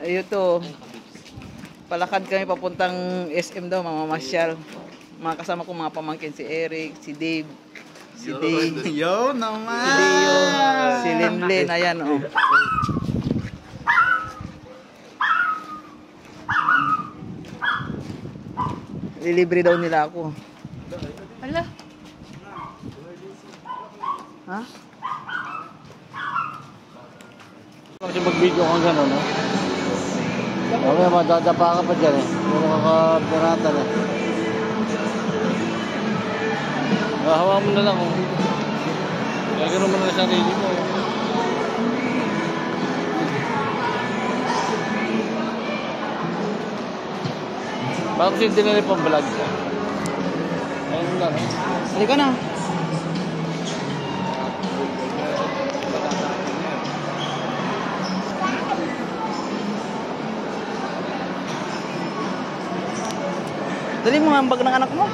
Ayun to. Palakad kami papuntang SM daw, mamamasyal. Mga kasama ko mga pamangkin, si Eric, si Dave, si Dave, Yo naman! si Leo, si Linlin, ayan oh. Lilibre daw nila ako. Hala. Ha? Kasi mag-video kang gano'n, no? Mamaya madadapa ka pa dyan eh. Hindi makakapiratan eh. Hawa mo na lang oh. Kaya gano'n mo na sa sarili mo. Bakit kasi hindi nila pang vlog? Ayun lang eh. Halika na. Dali mo nga ang bag ng anak mo.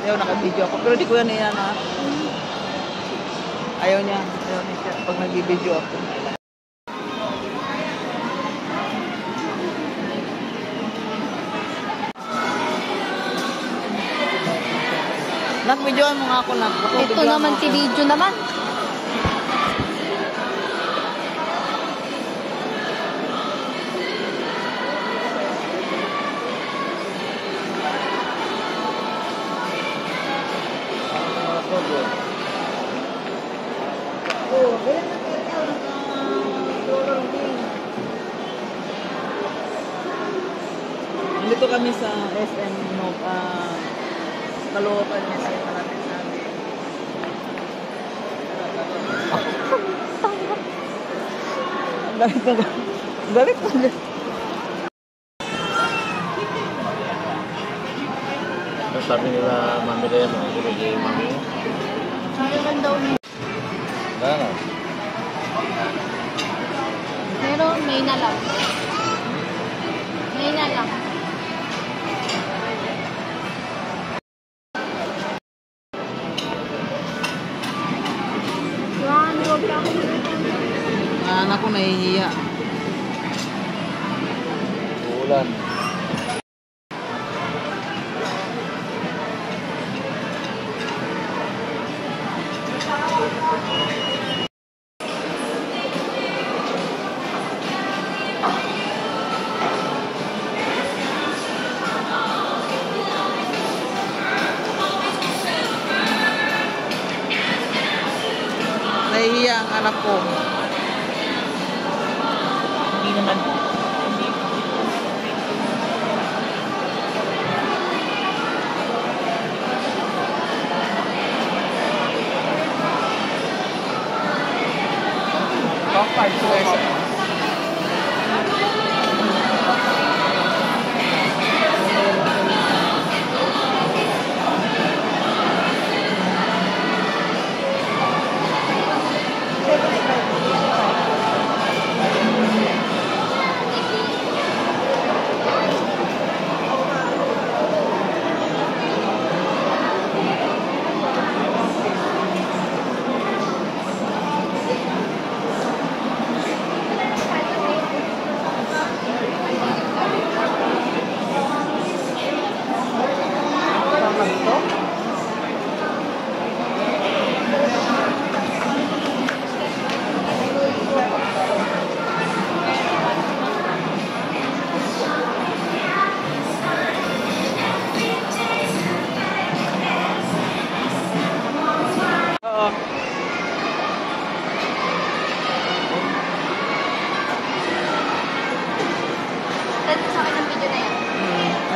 Ayaw, naka-video ako. Pero di ko yan yan ha. Ayaw niya. Ayaw niya siya pag nag-video ako. Nag-videoan mo nga ako na. Ito naman si video naman. Dito kami sa SM Caloocan niya sa malapit sa amin. Galit na. Sabi nila, mami kayo mo. Sabi kayo, mami. Meron daw niya. Ano? Pero may na lang. May na lang. Anak ko nahihiya. Ulan. Nahihiya ang anak ko. Hindi naman.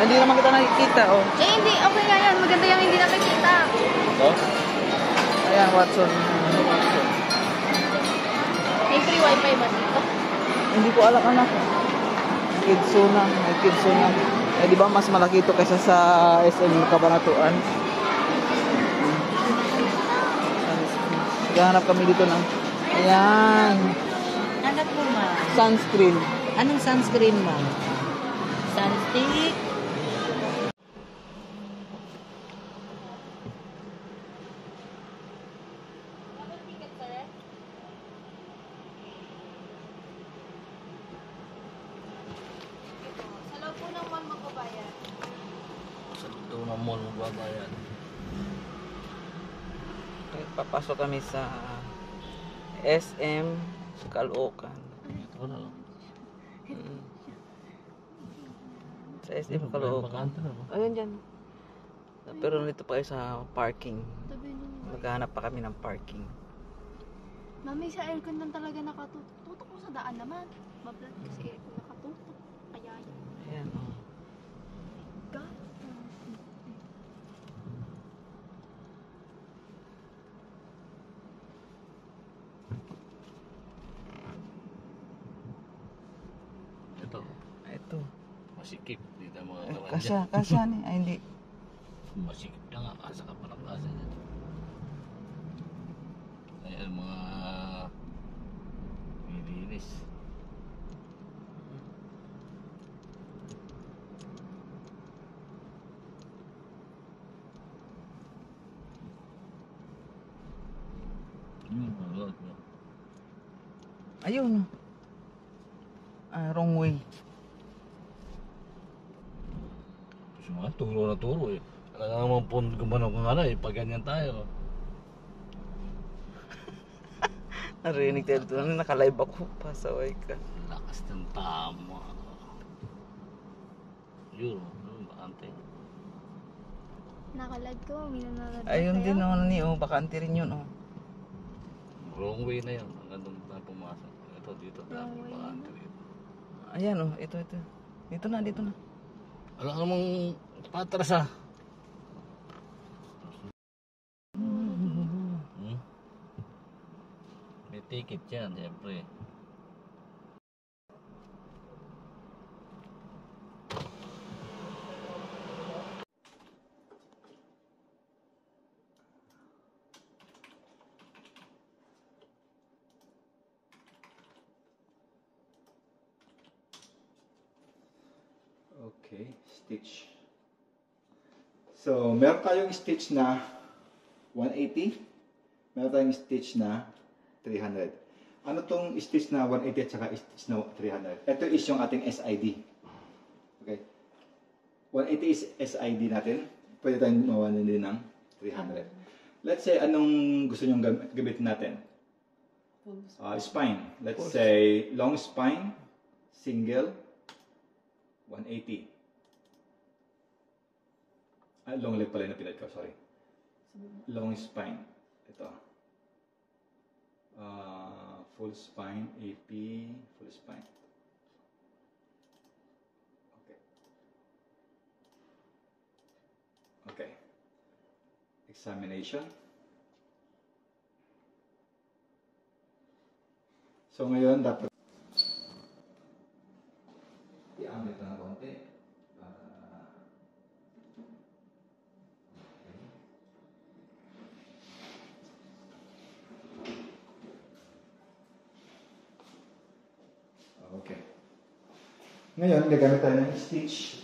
Hindi naman kita nakikita, oh. Eh, hindi. Okay nga yan. Maganda yung hindi nakikita. Ito? Ayan, Watson. Watson. May free wifi ba dito? Hindi ko alam, anak. Kidsuna. May Kidsuna. Eh, di ba mas malaki ito kaysa sa SM Cabanatuan? Gahanap kami dito ng... Ayan. Anak mo, ma. Sunscreen. Anong sunscreen, ma? Sunstick? Sa ito ng mall mo ba yan? Papasok kami sa SM sa Caloocan. Ito na lang. Sa SM Caloocan. Ayun dyan. Pero nito pa kayo sa parking. Tabi nun. Maghanap pa kami ng parking. Mami, sa aircon lang talaga nakatutok mo sa daan naman. Mablat kasi aircon nakatutok. Kaya yan. Ayan. Oh. God. Ito. Ito. Masikip. Dito mga Kasya ni. Ay, hindi. Masikip na nga. Kasa ka pa ng kasa dyan. Ayan mga nilinis. Ayun. Wrong way. Mga turo na turo eh. Kaya naman po gumano kung ano eh. Pag ganyan tayo. Narinig tayo dito. Naka-live ako. Pasaway ka. Lakas ng tama. Yun. Bakante. Nakalag ko, may nanonood. Ayun din naman ni. Oh, bakante rin yun. Oh. Wrong way na yun. Hanggang doon tayo pumasok. Ito dito. Wrong way Bakante dito. Ayan oh. Ito. Dito na. Alam namang patras ah. May ticket yan, siyempre. Okay, stitch. So, meron tayong stitch na 180. Meron tayong stitch na 300. Ano tong stitch na 180 at saka stitch na 300? Ito is yung ating SID. Okay. 180 is SID natin. Pwede tayong mawalan din ng 300. Let's say, anong gusto nyong gamitin natin? Spine. Let's say, long spine, single, 180. Long leg pala yung napilad ko, sorry. Long spine. Ito. Full spine, AP, full spine. Okay. Okay. Examination. So ngayon, dapat i-amit na ng konti. Okay. Ngayon, gagamit tayo ng stitch.